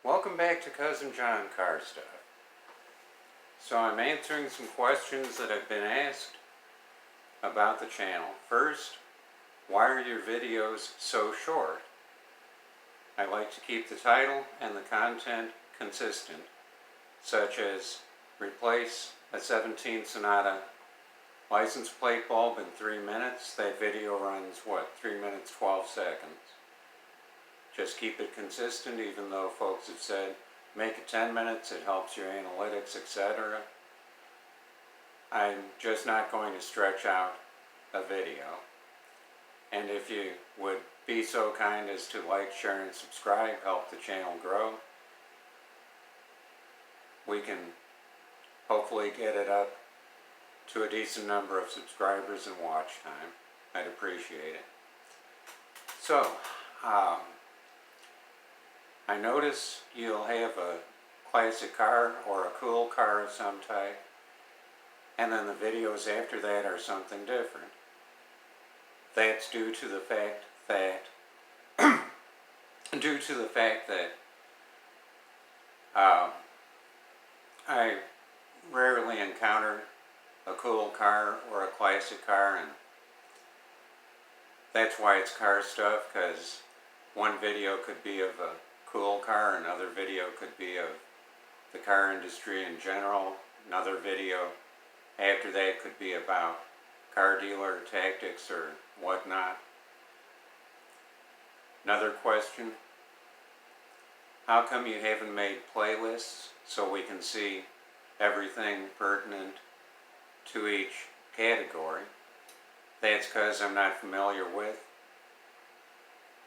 Welcome back to Cousin John Car Stuff. So I'm answering some questions that have been asked about the channel. First, why are your videos so short? I like to keep the title and the content consistent, such as replace a 17 Sonata license plate bulb in 3 minutes. That video runs, 3 minutes 12 seconds. Just keep it consistent, even though folks have said, make it 10 minutes, it helps your analytics, etc. I'm just not going to stretch out a video. And if you would be so kind as to like, share, and subscribe, help the channel grow, we can hopefully get it up to a decent number of subscribers and watch time. I'd appreciate it. So, I notice you'll have a classic car or a cool car of some type, and then the videos after that are something different. That's due to the fact that I rarely encounter a cool car or a classic car, and that's why it's car stuff, because one video could be of a cool car, another video could be of the car industry in general, another video after that could be about car dealer tactics or whatnot. Another question, how come you haven't made playlists so we can see everything pertinent to each category? That's because I'm not familiar with.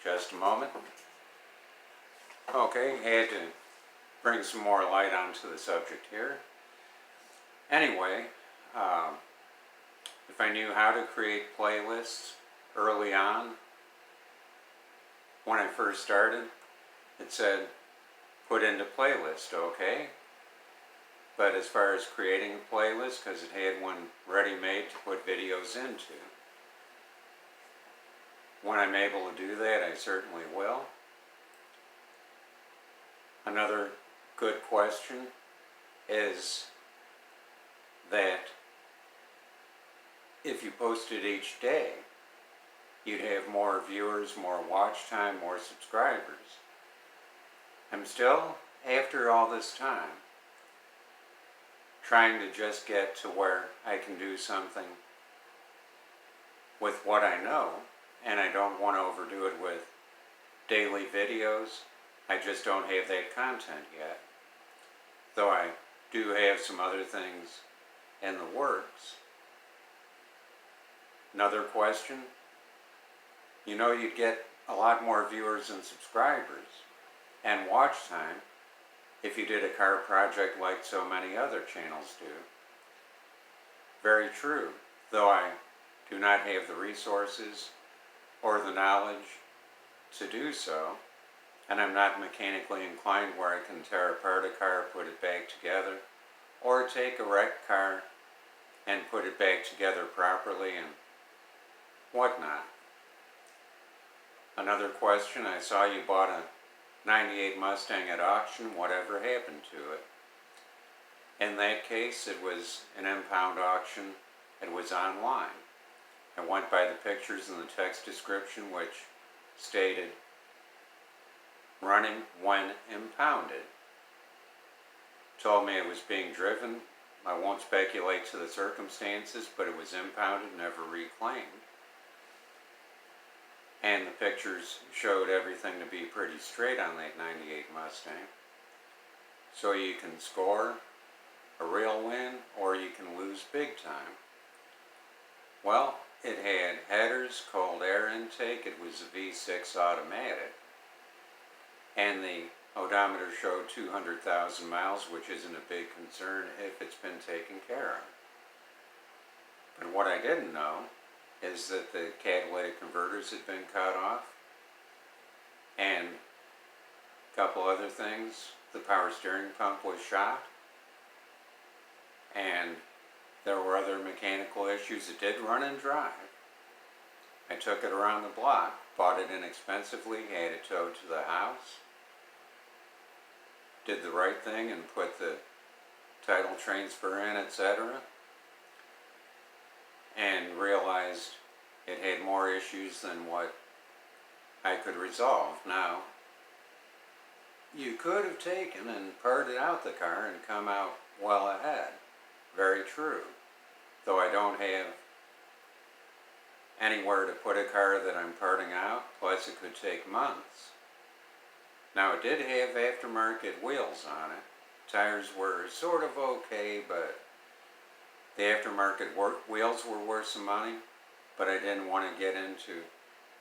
Just a moment. Okay, had to bring some more light onto the subject here. Anyway, if I knew how to create playlists early on, when I first started, it said, put into playlist, okay? But as far as creating a playlist, because it had one ready-made to put videos into, when I'm able to do that, I certainly will. Another good question is that if you posted each day, you'd have more viewers, more watch time, more subscribers. I'm still, after all this time, trying to just get to where I can do something with what I know, and I don't want to overdo it with daily videos. I just don't have that content yet, though I do have some other things in the works. Another question, you know you'd get a lot more viewers and subscribers and watch time if you did a car project like so many other channels do. Very true, though I do not have the resources or the knowledge to do so, and I'm not mechanically inclined where I can tear apart a car, put it back together, or take a wrecked car and put it back together properly and whatnot. Another question, I saw you bought a 98 Mustang at auction. Whatever happened to it? In that case, it was an impound auction. It was online. I went by the pictures and the text description, which stated, running when impounded. Told me it was being driven. I won't speculate to the circumstances, but it was impounded, never reclaimed. And the pictures showed everything to be pretty straight on that 98 Mustang. So you can score a real win, or you can lose big time. Well, it had headers, cold air intake, it was a V6 automatic, and the odometer showed 200,000 miles, which isn't a big concern if it's been taken care of. But what I didn't know is that the catalytic converters had been cut off, and a couple other things. The power steering pump was shot, and there were other mechanical issues. It did run and drive. I took it around the block, bought it inexpensively, had it towed to the house, did the right thing and put the title transfer in, etc., and realized it had more issues than what I could resolve. Now, you could have taken and parted out the car and come out well ahead. Very true. Though I don't have anywhere to put a car that I'm parting out, plus it could take months. Now, it did have aftermarket wheels on it. Tires were sort of okay, but the aftermarket wheels were worth some money. But I didn't want to get into,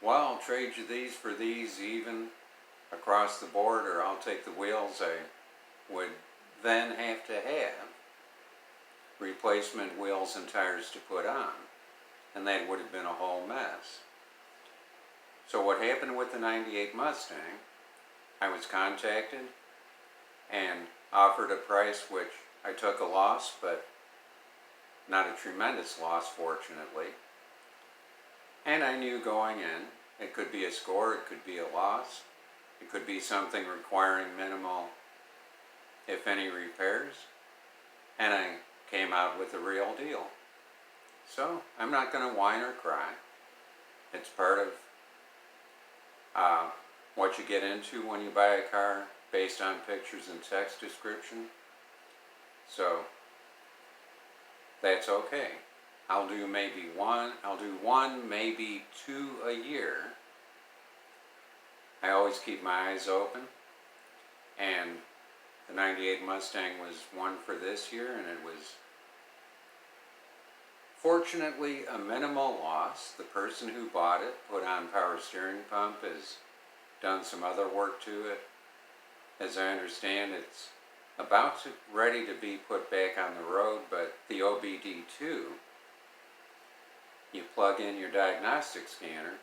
well, I'll trade you these for these even across the board, or I'll take the wheels. I would then have to have replacement wheels and tires to put on, and that would have been a whole mess. So what happened with the 98 Mustang, I was contacted and offered a price which I took a loss, but not a tremendous loss, fortunately. And I knew going in, it could be a score, it could be a loss, it could be something requiring minimal, if any, repairs, and I came out with a real deal. So I'm not going to whine or cry. It's part of what you get into when you buy a car based on pictures and text description. So that's okay. I'll do one, maybe two a year. I always keep my eyes open, and the 98 Mustang was one for this year, and it was fortunately a minimal loss. The person who bought it put on power steering pump, has done some other work to it. As I understand, it's ready to be put back on the road, but the OBD2, you plug in your diagnostic scanner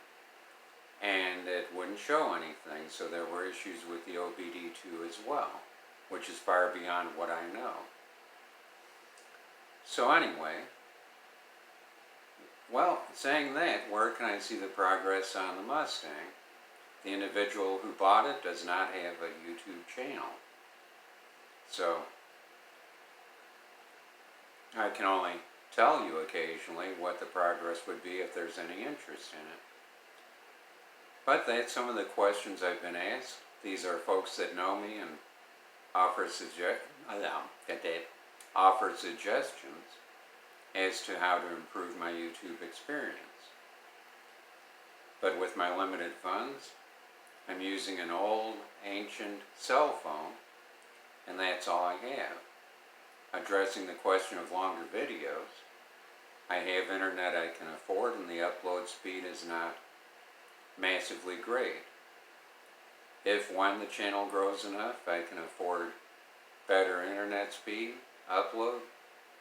and it wouldn't show anything, so there were issues with the OBD2 as well, which is far beyond what I know. So anyway, well, saying that, where can I see the progress on the Mustang? The individual who bought it does not have a YouTube channel. So I can only tell you occasionally what the progress would be if there's any interest in it. But that's some of the questions I've been asked. These are folks that know me and offer suggestions as to how to improve my YouTube experience. But with my limited funds, I'm using an old, ancient cell phone, and that's all I have. Addressing the question of longer videos, I have internet I can afford, and the upload speed is not massively great. When the channel grows enough, I can afford better internet speed, upload,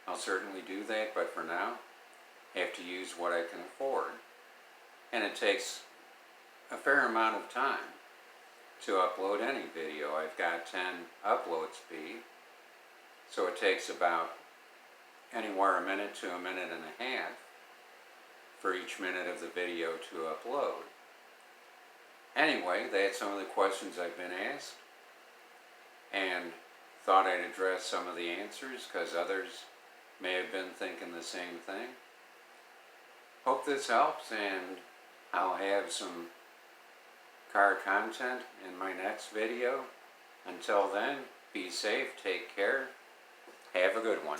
I'll certainly do that, but for now, I have to use what I can afford. And it takes a fair amount of time to upload any video. I've got 10 upload speed, so it takes about anywhere a minute to a minute and a half for each minute of the video to upload. Anyway, that's some of the questions I've been asked, and thought I'd address some of the answers because others may have been thinking the same thing. Hope this helps, and I'll have some car content in my next video. Until then, be safe, take care, have a good one.